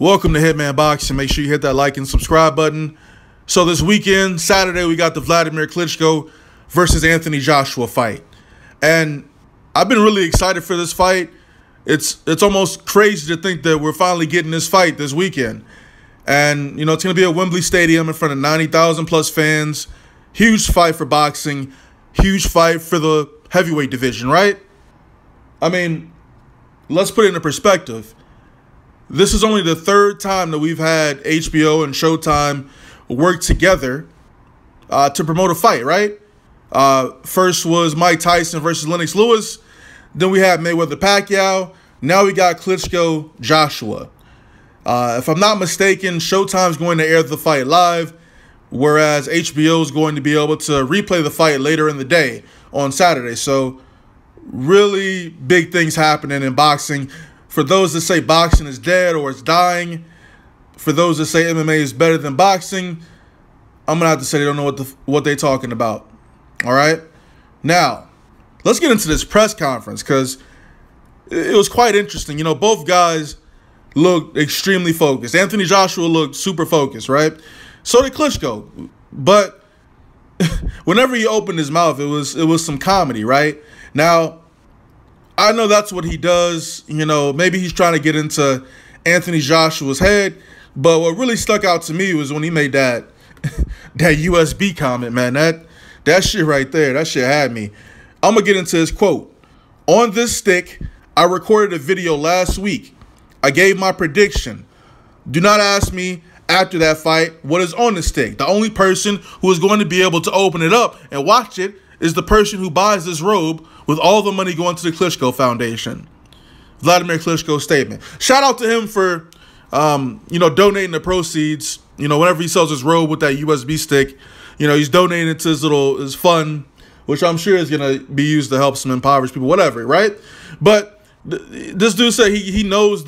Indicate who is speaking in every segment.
Speaker 1: Welcome to Hitman Boxing. Make sure you hit that like and subscribe button. So this weekend, Saturday, we got the Wladimir Klitschko versus Anthony Joshua fight. And I've been really excited for this fight. It's almost crazy to think that we're finally getting this fight this weekend. And, you know, it's going to be at Wembley Stadium in front of 90,000 plus fans. Huge fight for boxing. Huge fight for the heavyweight division, right? I mean, let's put it into perspective. This is only the third time that we've had HBO and Showtime work together to promote a fight, right? First was Mike Tyson versus Lennox Lewis. Then we had Mayweather-Pacquiao. Now we got Klitschko-Joshua. If I'm not mistaken, Showtime's going to air the fight live, whereas HBO is going to be able to replay the fight later in the day on Saturday. So really big things happening in boxing. For those that say boxing is dead or it's dying, for those that say MMA is better than boxing, I'm going to have to say they don't know what they're talking about. All right? Now, let's get into this press conference because it was quite interesting. You know, both guys looked extremely focused. Anthony Joshua looked super focused, right? So did Klitschko. But whenever he opened his mouth, it was some comedy, right? Now, I know that's what he does. You know, maybe he's trying to get into Anthony Joshua's head. But what really stuck out to me was when he made that USB comment, man. That shit right there, that shit had me. I'm going to get into his quote. "On this stick, I recorded a video last week. I gave my prediction. Do not ask me after that fight what is on the stick. The only person who is going to be able to open it up and watch it is the person who buys this robe with all the money going to the Klitschko Foundation." Wladimir Klitschko's statement. Shout out to him for, you know, donating the proceeds. You know, whenever he sells his robe with that USB stick, you know, he's donating it to his fund, which I'm sure is going to be used to help some impoverished people, whatever, right? But this dude said he knows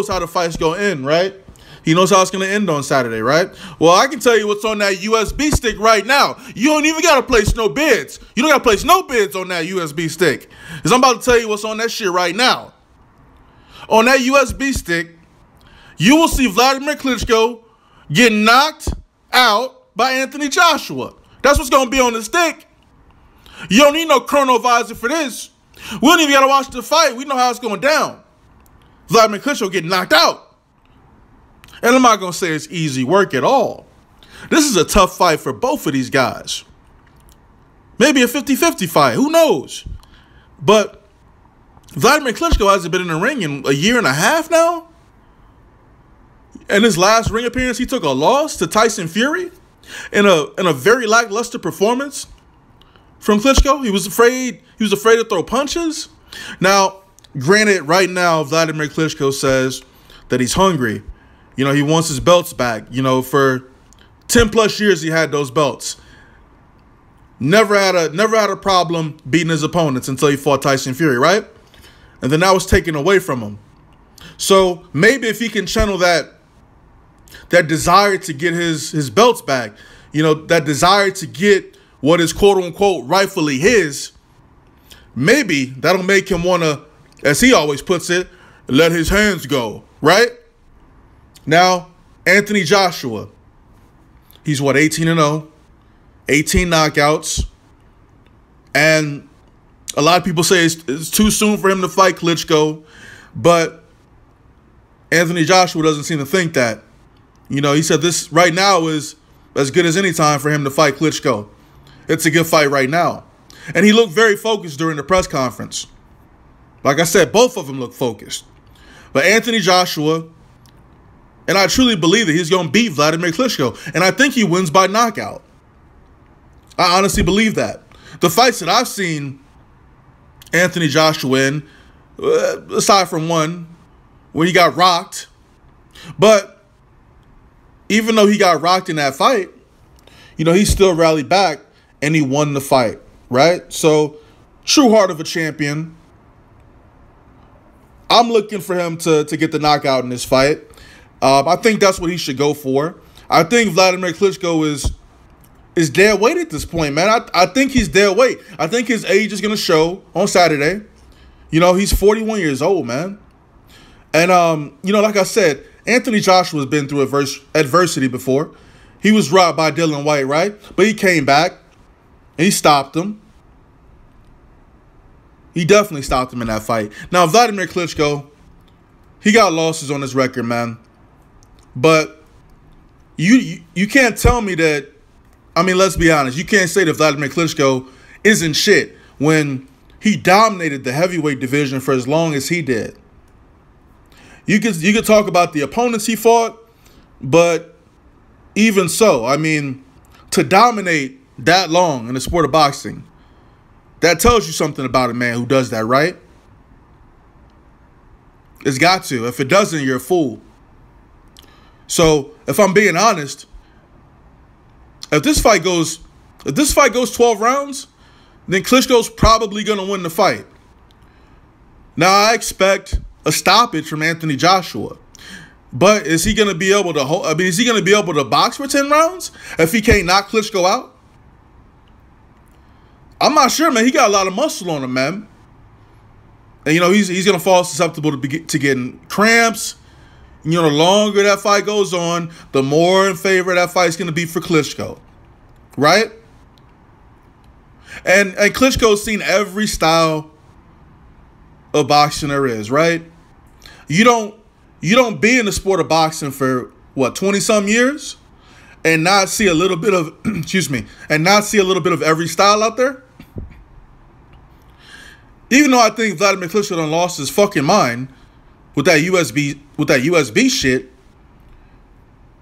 Speaker 1: how the fight's going to end, right? He knows how it's going to end on Saturday, right? Well, I can tell you what's on that USB stick right now. You don't even got to place no bids. You don't got to place no bids on that USB stick. Because I'm about to tell you what's on that shit right now. On that USB stick, you will see Wladimir Klitschko get knocked out by Anthony Joshua. That's what's going to be on the stick. You don't need no chrono visor for this. We don't even got to watch the fight. We know how it's going down. Wladimir Klitschko getting knocked out. And I'm not going to say it's easy work at all. This is a tough fight for both of these guys. Maybe a 50-50 fight. Who knows? But Wladimir Klitschko hasn't been in the ring in a year and a half now. And his last ring appearance, he took a loss to Tyson Fury in a very lackluster performance from Klitschko. He was afraid to throw punches. Now, granted, right now, Wladimir Klitschko says that he's hungry. You know, he wants his belts back. You know, for 10 plus years he had those belts. Never had a problem beating his opponents until he fought Tyson Fury, right? And then that was taken away from him. So maybe if he can channel that desire to get his belts back, you know, that desire to get what is quote unquote rightfully his, maybe that'll make him want to, as he always puts it, let his hands go, right? Now, Anthony Joshua, he's what, 18-0, 18 knockouts, and a lot of people say it's too soon for him to fight Klitschko, but Anthony Joshua doesn't seem to think that. You know, he said this right now is as good as any time for him to fight Klitschko. It's a good fight right now. And he looked very focused during the press conference. Like I said, both of them look focused. But Anthony Joshua, and I truly believe that he's going to beat Wladimir Klitschko. And I think he wins by knockout. I honestly believe that. The fights that I've seen Anthony Joshua in, aside from one where he got rocked, but even though he got rocked in that fight, you know, he still rallied back and he won the fight, right? So, true heart of a champion. I'm looking for him to get the knockout in this fight. I think that's what he should go for. I think Wladimir Klitschko is dead weight at this point, man. I think he's dead weight. I think his age is going to show on Saturday. You know, he's 41 years old, man. And, you know, like I said, Anthony Joshua's been through adversity before. He was robbed by Dylan White, right? But he came back and he stopped him. He definitely stopped him in that fight. Now, Wladimir Klitschko, he got losses on his record, man. But you can't tell me that, I mean, let's be honest. You can't say that Wladimir Klitschko isn't shit when he dominated the heavyweight division for as long as he did. You could talk about the opponents he fought, but even so, I mean, to dominate that long in the sport of boxing, that tells you something about a man who does that, right? It's got to. If it doesn't, you're a fool. So, if I'm being honest, if this fight goes 12 rounds, then Klitschko's probably going to win the fight. Now, I expect a stoppage from Anthony Joshua. But is he going to be able to is he going to be able to box for 10 rounds if he can't knock Klitschko out? I'm not sure, man. He got a lot of muscle on him, man. And, you know, he's going to fall susceptible to getting cramps. You know, the longer that fight goes on, the more in favor that fight's going to be for Klitschko. Right? And Klitschko's seen every style of boxing there is, right? You don't be in the sport of boxing for, what, 20-some years and not see a little bit of, excuse me, and not see a little bit of every style out there? Even though I think Wladimir Klitschko done lost his fucking mind with that USB shit,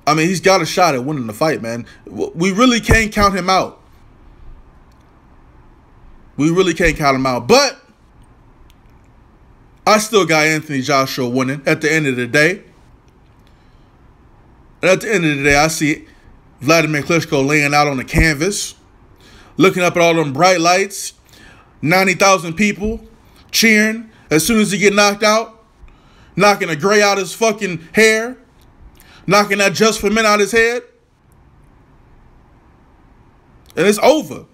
Speaker 1: I mean, he's got a shot at winning the fight, man. We really can't count him out. We really can't count him out. But I still got Anthony Joshua winning at the end of the day. And at the end of the day, I see Wladimir Klitschko laying out on the canvas, looking up at all them bright lights, 90,000 people cheering as soon as he get knocked out, knocking the gray out his fucking hair, knocking that Just for Men out his head. And it's over.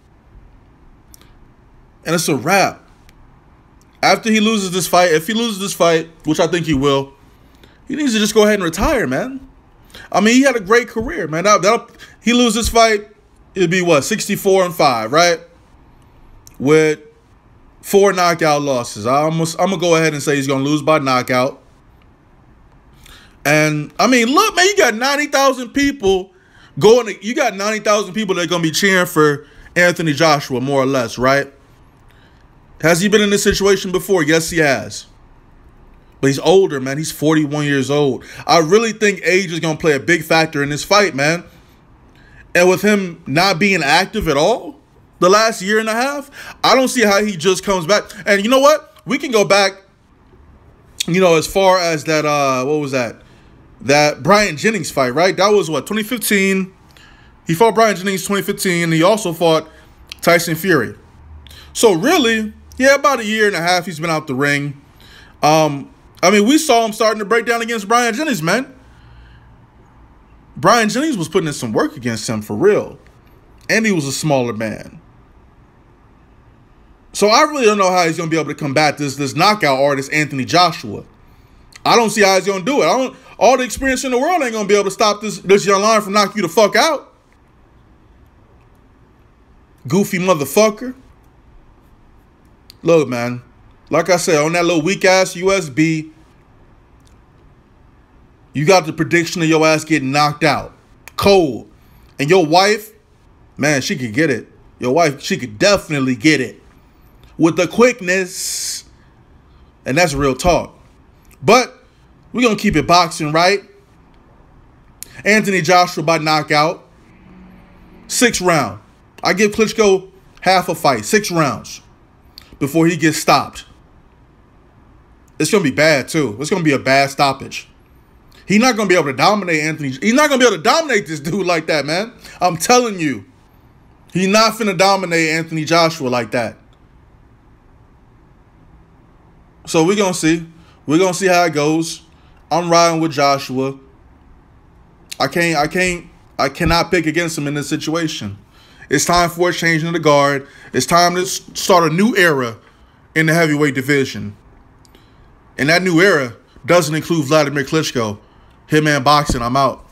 Speaker 1: And it's a wrap. After he loses this fight, if he loses this fight, which I think he will, he needs to just go ahead and retire, man. I mean, he had a great career, man. He loses this fight, it'd be what, 64-5, right? With 4 knockout losses. I'm gonna go ahead and say he's gonna lose by knockout. And I mean, look, man, you got 90,000 people you got 90,000 people that are gonna be cheering for Anthony Joshua, more or less, right? Has he been in this situation before? Yes, he has. But he's older, man. He's 41 years old. I really think age is going to play a big factor in this fight, man. And with him not being active at all the last year and a half, I don't see how he just comes back. And you know what? We can go back, you know, as far as that, what was that? That Brian Jennings fight, right? That was, what, 2015? He fought Brian Jennings 2015, and he also fought Tyson Fury. So really, yeah, about a year and a half he's been out the ring. I mean, we saw him starting to break down against Brian Jennings, man. Brian Jennings was putting in some work against him for real. And he was a smaller man. So I really don't know how he's going to be able to combat this knockout artist, Anthony Joshua. I don't see how he's going to do it. All the experience in the world ain't going to be able to stop this young lion from knocking you the fuck out. Goofy motherfucker. Look, man. Like I said, on that little weak-ass USB, you got the prediction of your ass getting knocked out. Cold. And your wife, man, she could get it. Your wife, she could definitely get it. With the quickness. And that's real talk. But we're going to keep it boxing, right? Anthony Joshua by knockout. 6th round. I give Klitschko half a fight. 6 rounds. Before he gets stopped. It's going to be bad, too. It's going to be a bad stoppage. He's not going to be able to dominate Anthony. He's not going to be able to dominate this dude like that, man. I'm telling you. He's not finna dominate Anthony Joshua like that. So we're going to see. We're going to see how it goes. I'm riding with Joshua. I cannot pick against him in this situation. It's time for a change in the guard. It's time to start a new era in the heavyweight division. And that new era doesn't include Wladimir Klitschko Hitman Boxing. I'm out.